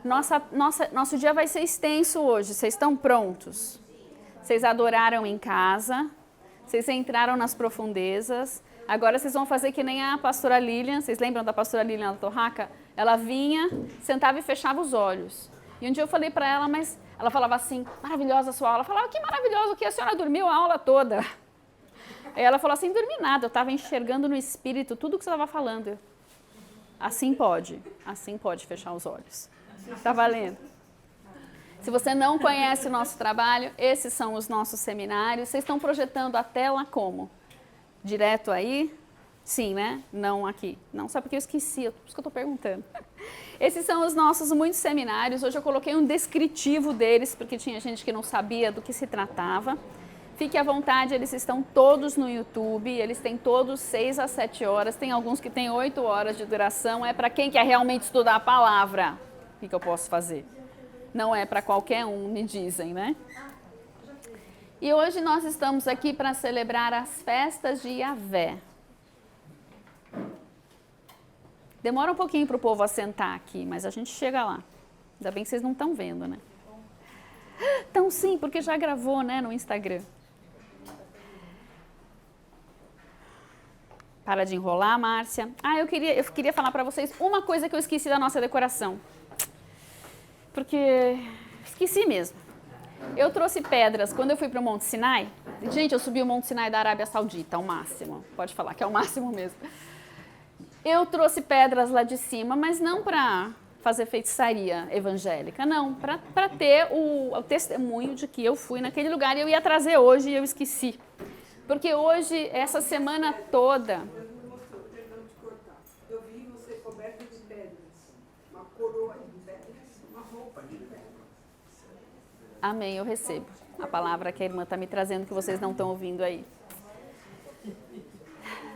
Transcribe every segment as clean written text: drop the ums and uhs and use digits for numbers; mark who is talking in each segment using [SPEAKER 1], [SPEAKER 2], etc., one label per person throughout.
[SPEAKER 1] Nosso dia vai ser extenso hoje. Vocês estão prontos? Vocês adoraram em casa, vocês entraram nas profundezas. Agora vocês vão fazer que nem a pastora Lilian. Vocês lembram da pastora Lilian da Torraca? Ela vinha, sentava e fechava os olhos. E um dia eu falei para ela, mas ela falava assim, maravilhosa a sua aula. Eu falava, que maravilhoso, que a senhora dormiu a aula toda. Aí ela falou assim, dormi nada, eu estava enxergando no espírito tudo que você estava falando. Assim pode fechar os olhos. Tá valendo? Se você não conhece o nosso trabalho, esses são os nossos seminários. Vocês estão projetando a tela como? Direto aí? Sim, né? Não aqui. Não, só porque eu esqueci, por isso que eu estou perguntando. Esses são os nossos muitos seminários. Hoje eu coloquei um descritivo deles, porque tinha gente que não sabia do que se tratava. Fique à vontade, eles estão todos no YouTube, eles têm todos 6 a 7 horas, tem alguns que têm 8 horas de duração. É para quem quer realmente estudar a palavra. O que eu posso fazer? Não é para qualquer um, me dizem, né? E hoje nós estamos aqui para celebrar as festas de Yahvé. Demora um pouquinho para o povo assentar aqui, mas a gente chega lá. Ainda bem que vocês não estão vendo, né? Então sim, porque já gravou, né, no Instagram. Para de enrolar, Márcia. Eu queria falar para vocês uma coisa que eu esqueci da nossa decoração. Porque esqueci mesmo. Eu trouxe pedras quando eu fui para o Monte Sinai. Gente, eu subi o Monte Sinai da Arábia Saudita, ao máximo. Pode falar que é o máximo mesmo. Eu trouxe pedras lá de cima, mas não para fazer feitiçaria evangélica, não. Para ter o testemunho de que eu fui naquele lugar e eu ia trazer hoje e eu esqueci. Porque hoje, essa semana toda...
[SPEAKER 2] Eu vi você coberto de pedras, uma coroa de pedras, uma roupa de pedras.
[SPEAKER 1] Amém, eu recebo a palavra que a irmã está me trazendo, que vocês não estão ouvindo aí.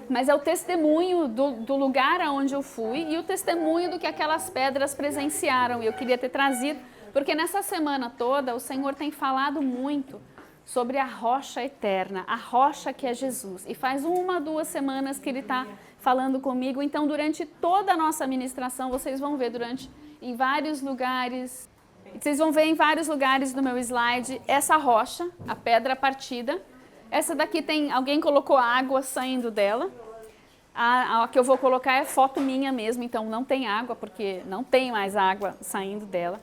[SPEAKER 1] Mas é o testemunho do lugar aonde eu fui e o testemunho do que aquelas pedras presenciaram. E eu queria ter trazido, porque nessa semana toda o Senhor tem falado muito sobre a rocha eterna, a rocha que é Jesus. E faz 1, 2 semanas que Ele está falando comigo. Então, durante toda a nossa ministração, vocês vão ver em vários lugares, vocês vão ver em vários lugares no meu slide, essa rocha, a pedra partida. Essa daqui alguém colocou água saindo dela. A que eu vou colocar é foto minha mesmo, então não tem água, porque não tem mais água saindo dela.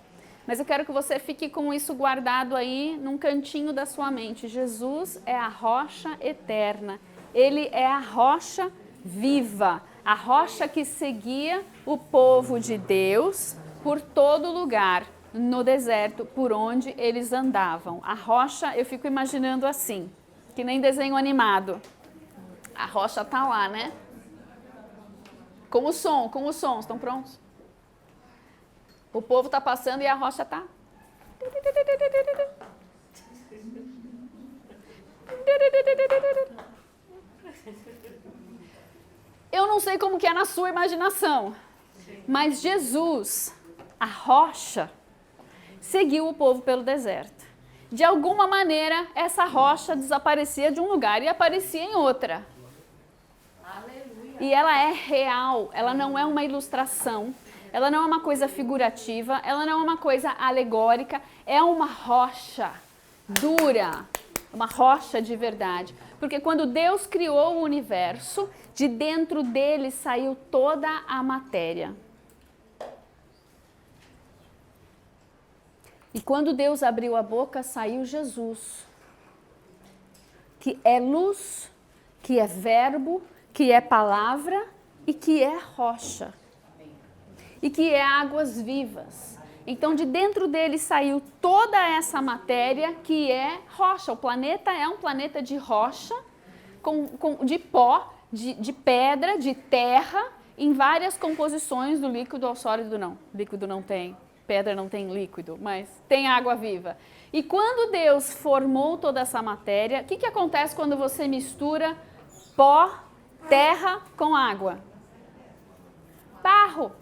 [SPEAKER 1] Mas eu quero que você fique com isso guardado aí num cantinho da sua mente. Jesus é a rocha eterna. Ele é a rocha viva, a rocha que seguia o povo de Deus por todo lugar, no deserto, por onde eles andavam. A rocha, eu fico imaginando assim, que nem desenho animado. A rocha tá lá, né? Com o som, estão prontos? O povo está passando e a rocha está. Eu não sei como que é na sua imaginação, mas Jesus, a rocha, seguiu o povo pelo deserto. De alguma maneira, essa rocha desaparecia de um lugar e aparecia em outra. E ela é real, ela não é uma ilustração. Ela não é uma coisa figurativa, ela não é uma coisa alegórica, é uma rocha dura, uma rocha de verdade. Porque quando Deus criou o universo, de dentro dele saiu toda a matéria. E quando Deus abriu a boca, saiu Jesus, que é luz, que é verbo, que é palavra e que é rocha. E que é águas vivas. Então, de dentro dele saiu toda essa matéria que é rocha. O planeta é um planeta de rocha, de pó, de pedra, de terra, em várias composições do líquido ao sólido não. Líquido não tem, pedra não tem líquido, mas tem água viva. E quando Deus formou toda essa matéria, o que acontece quando você mistura pó, terra com água? Barro.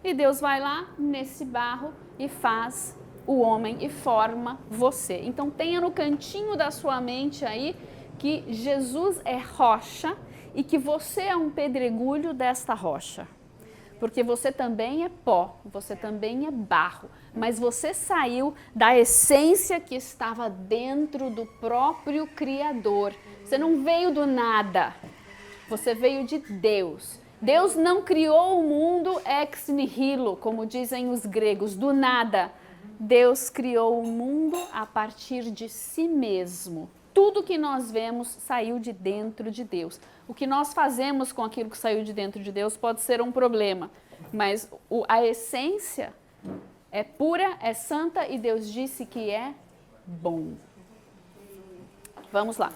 [SPEAKER 1] E Deus vai lá nesse barro e faz o homem e forma você. Então tenha no cantinho da sua mente aí que Jesus é rocha e que você é um pedregulho desta rocha. Porque você também é pó, você também é barro, mas você saiu da essência que estava dentro do próprio Criador. Você não veio do nada, você veio de Deus. Deus não criou o mundo ex nihilo, como dizem os gregos, do nada. Deus criou o mundo a partir de si mesmo. Tudo que nós vemos saiu de dentro de Deus. O que nós fazemos com aquilo que saiu de dentro de Deus pode ser um problema, mas a essência é pura, é santa e Deus disse que é bom. Vamos lá.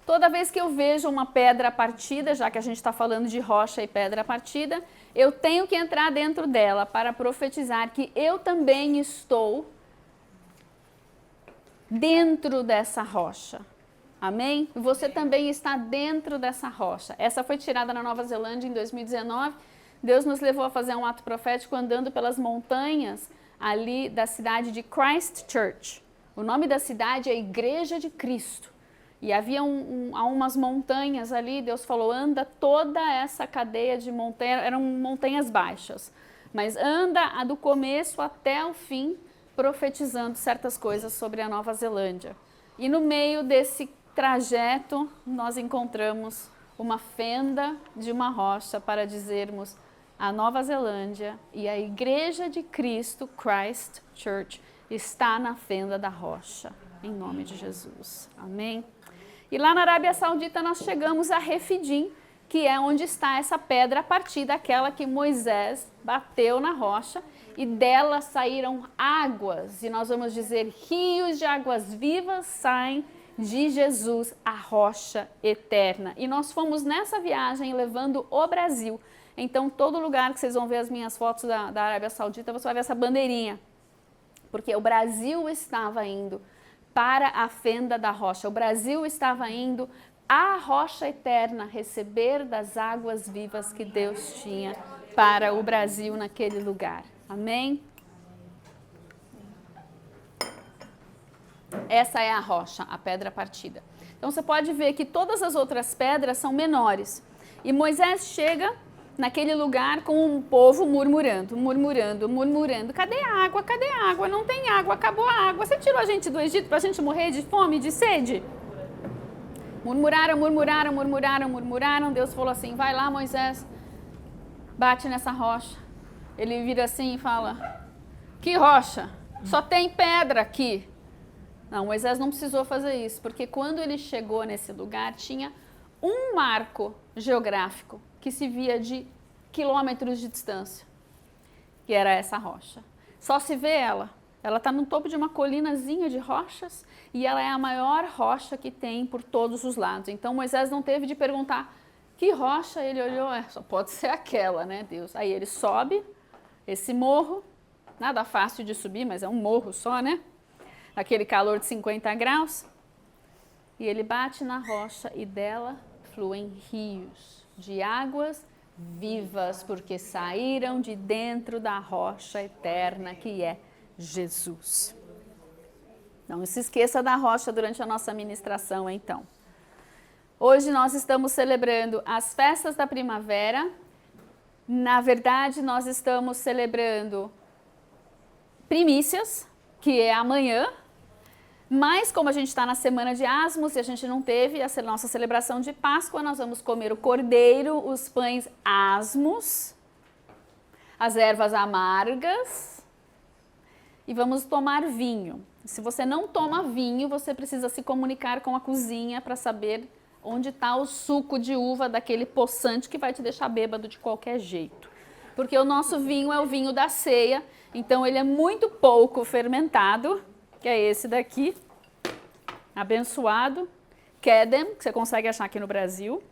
[SPEAKER 1] Toda vez que eu vejo uma pedra partida, já que a gente está falando de rocha e pedra partida, eu tenho que entrar dentro dela para profetizar que eu também estou dentro dessa rocha. Amém? Você também está dentro dessa rocha. Essa foi tirada na Nova Zelândia em 2019. Deus nos levou a fazer um ato profético andando pelas montanhas ali da cidade de Christchurch. O nome da cidade é Igreja de Cristo. E havia umas montanhas ali, Deus falou, anda toda essa cadeia de montanhas, eram montanhas baixas. Mas anda do começo até o fim, profetizando certas coisas sobre a Nova Zelândia. E no meio desse trajeto, nós encontramos uma fenda de uma rocha para dizermos a Nova Zelândia e a Igreja de Cristo, Christchurch, está na fenda da rocha, em nome de Jesus. Amém? E lá na Arábia Saudita nós chegamos a Refidim, que é onde está essa pedra a partir daquela que Moisés bateu na rocha e dela saíram águas, e nós vamos dizer rios de águas vivas saem de Jesus, a rocha eterna. E nós fomos nessa viagem levando o Brasil. Então, todo lugar que vocês vão ver as minhas fotos da Arábia Saudita, você vai ver essa bandeirinha. Porque o Brasil estava indo para a fenda da rocha. O Brasil estava indo à rocha eterna, receber das águas vivas que Deus tinha para o Brasil naquele lugar. Amém? Essa é a rocha, a pedra partida. Então você pode ver que todas as outras pedras são menores. E Moisés chega naquele lugar com um povo murmurando, murmurando, murmurando. Cadê a água? Cadê a água? Não tem água, acabou a água. Você tirou a gente do Egito para a gente morrer de fome, de sede? Murmuraram, murmuraram, murmuraram, murmuraram. Deus falou assim, vai lá, Moisés, bate nessa rocha. Ele vira assim e fala, que rocha? Só tem pedra aqui. Não, Moisés não precisou fazer isso, porque quando ele chegou nesse lugar, tinha um marco geográfico que se via de quilômetros de distância, que era essa rocha. Só se vê ela. Ela está no topo de uma colinazinha de rochas e ela é a maior rocha que tem por todos os lados. Então Moisés não teve de perguntar que rocha, ele olhou, só pode ser aquela, né, Deus? Aí ele sobe esse morro, nada fácil de subir, mas é um morro só, né? Aquele calor de 50 graus. E ele bate na rocha e dela fluem rios de águas vivas, porque saíram de dentro da rocha eterna que é Jesus. Não se esqueça da rocha durante a nossa ministração, então. Hoje nós estamos celebrando as festas da primavera. Na verdade, nós estamos celebrando primícias, que é amanhã. Mas como a gente está na semana de Asmos e a gente não teve a nossa celebração de Páscoa, nós vamos comer o cordeiro, os pães asmos, as ervas amargas e vamos tomar vinho. Se você não toma vinho, você precisa se comunicar com a cozinha para saber onde está o suco de uva daquele poçante que vai te deixar bêbado de qualquer jeito. Porque o nosso vinho é o vinho da ceia, então ele é muito pouco fermentado, que é esse daqui, abençoado, Kedem, que você consegue achar aqui no Brasil.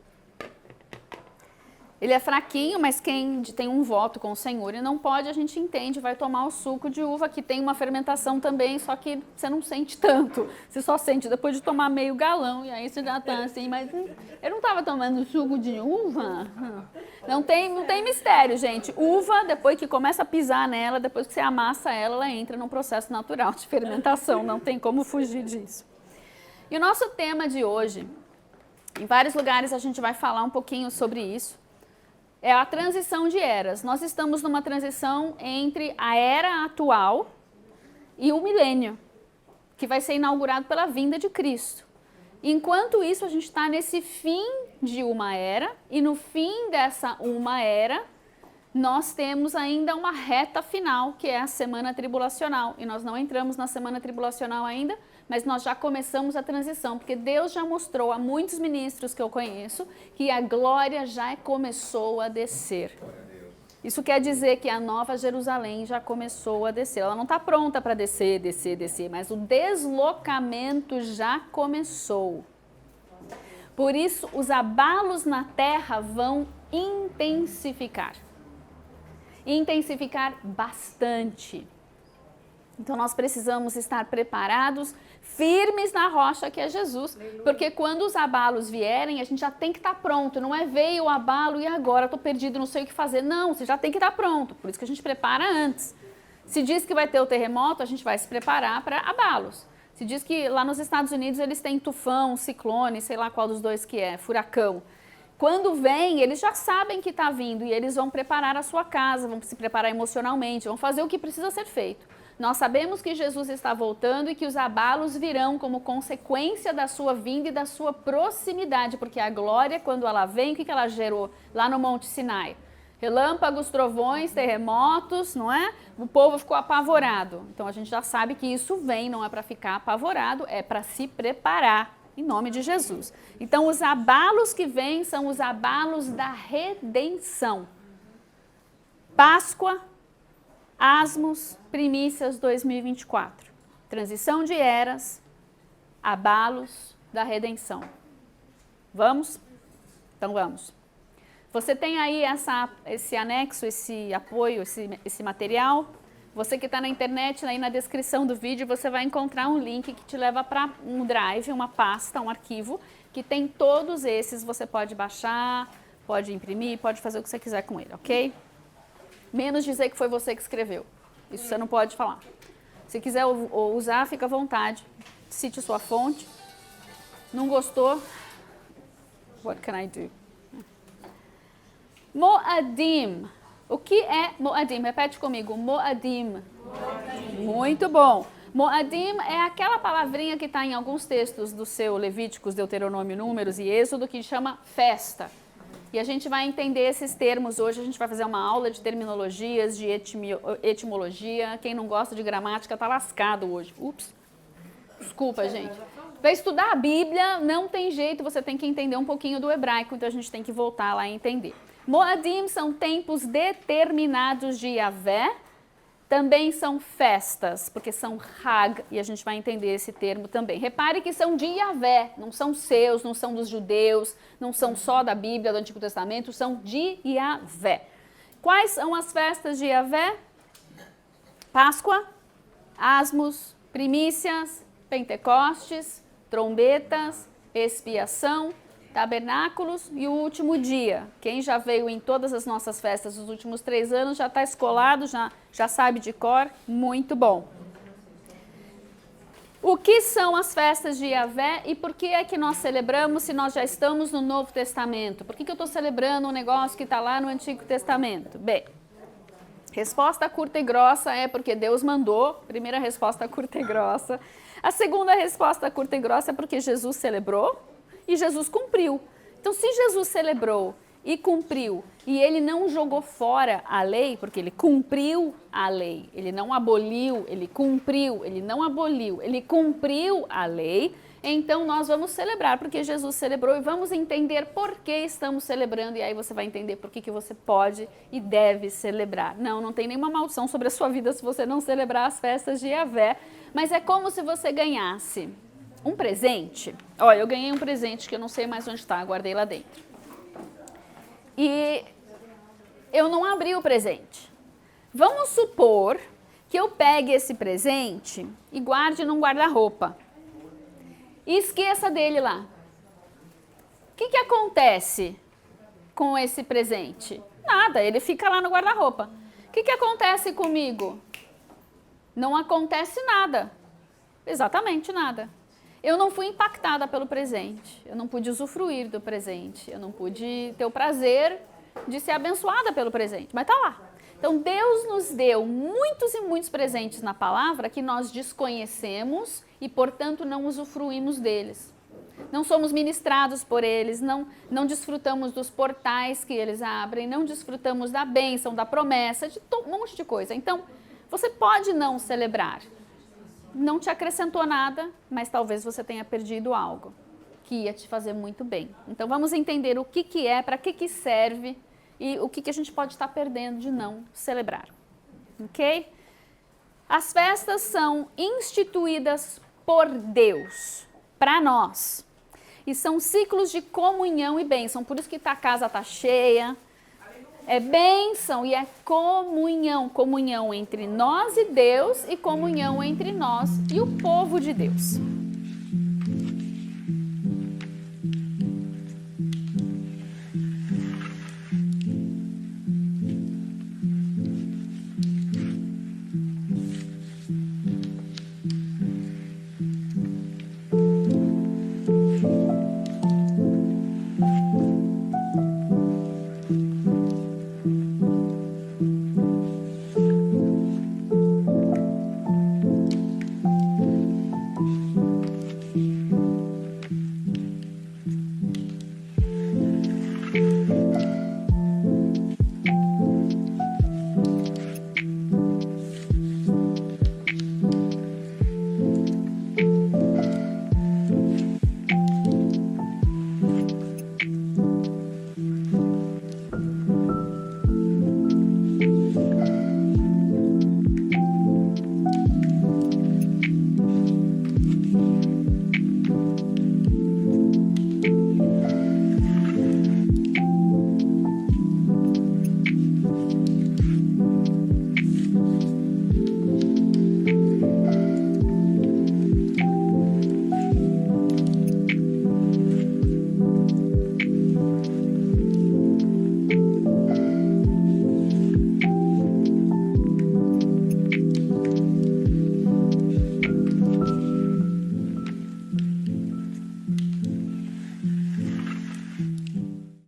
[SPEAKER 1] Ele é fraquinho, mas quem tem um voto com o Senhor e não pode, a gente entende, vai tomar o suco de uva, que tem uma fermentação também, só que você não sente tanto. Você só sente depois de tomar meio galão, e aí você já tá assim, mas eu não estava tomando suco de uva? Não tem mistério, gente. Uva, depois que começa a pisar nela, depois que você amassa ela, ela entra num processo natural de fermentação, não tem como fugir disso. E o nosso tema de hoje, em vários lugares a gente vai falar um pouquinho sobre isso, É a transição de eras. Nós estamos numa transição entre a era atual e o milênio, que vai ser inaugurado pela vinda de Cristo. Enquanto isso, a gente está nesse fim de uma era, e no fim dessa uma era, nós temos ainda uma reta final, que é a semana tribulacional. E nós não entramos na semana tribulacional ainda, mas nós já começamos a transição, porque Deus já mostrou a muitos ministros que eu conheço que a glória já começou a descer. Isso quer dizer que a Nova Jerusalém já começou a descer. Ela não está pronta para descer, mas o deslocamento já começou. Por isso, os abalos na terra vão intensificar. Intensificar bastante. Então, nós precisamos estar preparados, firmes na rocha que é Jesus, porque quando os abalos vierem, a gente já tem que estar pronto, não é veio o abalo e agora estou perdido, não sei o que fazer. Não, você já tem que estar pronto, por isso que a gente prepara antes. Se diz que vai ter o terremoto, a gente vai se preparar para abalos. Se diz que lá nos Estados Unidos eles têm tufão, ciclone, sei lá qual dos dois que é, furacão. Quando vem, eles já sabem que está vindo e eles vão preparar a sua casa, vão se preparar emocionalmente, vão fazer o que precisa ser feito. Nós sabemos que Jesus está voltando e que os abalos virão como consequência da sua vinda e da sua proximidade, porque a glória, quando ela vem, o que ela gerou lá no Monte Sinai? Relâmpagos, trovões, terremotos, não é? O povo ficou apavorado. Então a gente já sabe que isso vem, não é para ficar apavorado, é para se preparar, em nome de Jesus. Então os abalos que vêm são os abalos da redenção. Páscoa, Asmos, Primícias 2024. Transição de eras, abalos da redenção. Vamos? Então vamos. Você tem aí esse anexo, esse apoio, esse material. Você que está na internet, aí na descrição do vídeo, você vai encontrar um link que te leva para um drive, uma pasta, um arquivo, que tem todos esses. Você pode baixar, pode imprimir, pode fazer o que você quiser com ele, ok? Menos dizer que foi você que escreveu. Isso você não pode falar. Se quiser usar, fica à vontade. Cite sua fonte. Não gostou? What can I do? Moadim. O que é Moadim? Repete comigo. Moadim. Muito bom. Moadim é aquela palavrinha que está em alguns textos do seu Levíticos, Deuteronômio, Números e Êxodo, que chama festa. E a gente vai entender esses termos hoje, a gente vai fazer uma aula de terminologias, de etimologia. Quem não gosta de gramática está lascado hoje. Ups, desculpa, gente. Para estudar a Bíblia, não tem jeito, você tem que entender um pouquinho do hebraico, então a gente tem que voltar lá e entender. Moadim são tempos determinados de Yahvé, também são festas, porque são Hag, e a gente vai entender esse termo também. Repare que são de Yahvé, não são seus, não são dos judeus, não são só da Bíblia, do Antigo Testamento, são de Yahvé. Quais são as festas de Yahvé? Páscoa, Asmos, Primícias, Pentecostes, Trombetas, Expiação, Tabernáculos e o último dia. Quem já veio em todas as nossas festas dos últimos 3 anos já está escolado, já sabe de cor, muito bom. O que são as festas de Yahvé e por que é que nós celebramos se nós já estamos no Novo Testamento? Por que eu estou celebrando um negócio que está lá no Antigo Testamento? Bem, resposta curta e grossa é porque Deus mandou. Primeira resposta curta e grossa. A segunda resposta curta e grossa é porque Jesus celebrou. E Jesus cumpriu. Então, se Jesus celebrou e cumpriu, e ele não jogou fora a lei, porque ele cumpriu a lei, ele não aboliu, ele cumpriu, ele não aboliu, ele cumpriu a lei, então nós vamos celebrar, porque Jesus celebrou e vamos entender por que estamos celebrando, e aí você vai entender por que você pode e deve celebrar. Não tem nenhuma maldição sobre a sua vida se você não celebrar as festas de Yahvé, mas é como se você ganhasse um presente. Olha, eu ganhei um presente que eu não sei mais onde está, guardei lá dentro. E eu não abri o presente. Vamos supor que eu pegue esse presente e guarde num guarda-roupa. E esqueça dele lá. O que acontece com esse presente? Nada, ele fica lá no guarda-roupa. O que acontece comigo? Não acontece nada. Exatamente nada. Eu não fui impactada pelo presente, eu não pude usufruir do presente, eu não pude ter o prazer de ser abençoada pelo presente, mas está lá. Então, Deus nos deu muitos e muitos presentes na palavra que nós desconhecemos e, portanto, não usufruímos deles. Não somos ministrados por eles, não desfrutamos dos portais que eles abrem, não desfrutamos da bênção, da promessa, de um monte de coisa. Então, você pode não celebrar. Não te acrescentou nada, mas talvez você tenha perdido algo que ia te fazer muito bem. Então, vamos entender o que é, para que serve e o que a gente pode estar perdendo de não celebrar. Ok? As festas são instituídas por Deus, para nós. E são ciclos de comunhão e bênção. Por isso que a casa está cheia. É bênção e é comunhão. Comunhão entre nós e Deus e comunhão entre nós e o povo de Deus.